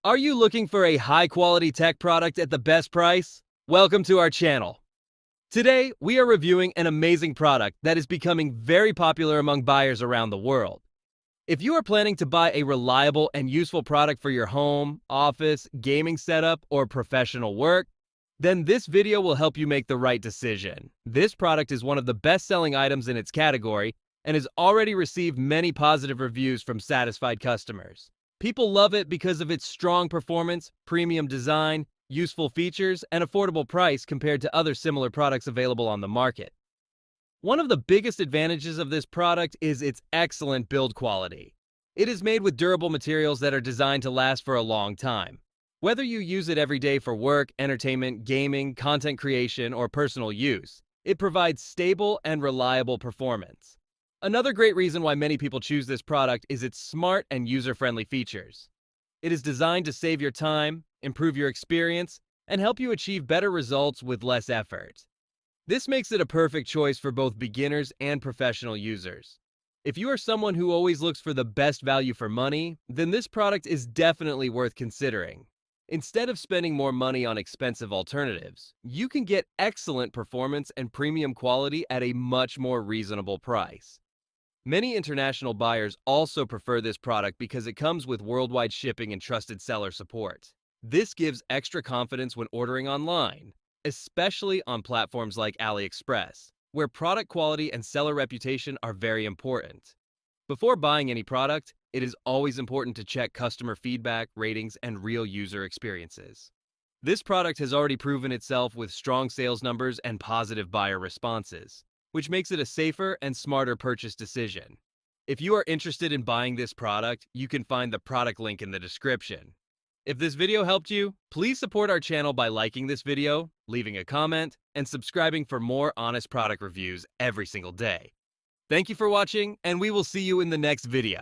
Are you looking for a high-quality tech product at the best price? Welcome to our channel. Today, we are reviewing an amazing product that is becoming very popular among buyers around the world. If you are planning to buy a reliable and useful product for your home, office, gaming setup, or professional work, then this video will help you make the right decision. This product is one of the best-selling items in its category and has already received many positive reviews from satisfied customers. People love it because of its strong performance, premium design, useful features, and affordable price compared to other similar products available on the market. One of the biggest advantages of this product is its excellent build quality. It is made with durable materials that are designed to last for a long time. Whether you use it every day for work, entertainment, gaming, content creation, or personal use, it provides stable and reliable performance. Another great reason why many people choose this product is its smart and user-friendly features. It is designed to save your time, improve your experience, and help you achieve better results with less effort. This makes it a perfect choice for both beginners and professional users. If you are someone who always looks for the best value for money, then this product is definitely worth considering. Instead of spending more money on expensive alternatives, you can get excellent performance and premium quality at a much more reasonable price. Many international buyers also prefer this product because it comes with worldwide shipping and trusted seller support. This gives extra confidence when ordering online, especially on platforms like AliExpress, where product quality and seller reputation are very important. Before buying any product, it is always important to check customer feedback, ratings, and real user experiences. This product has already proven itself with strong sales numbers and positive buyer responses, which makes it a safer and smarter purchase decision. If you are interested in buying this product, you can find the product link in the description. If this video helped you, please support our channel by liking this video, leaving a comment, and subscribing for more honest product reviews every single day. Thank you for watching, and we will see you in the next video.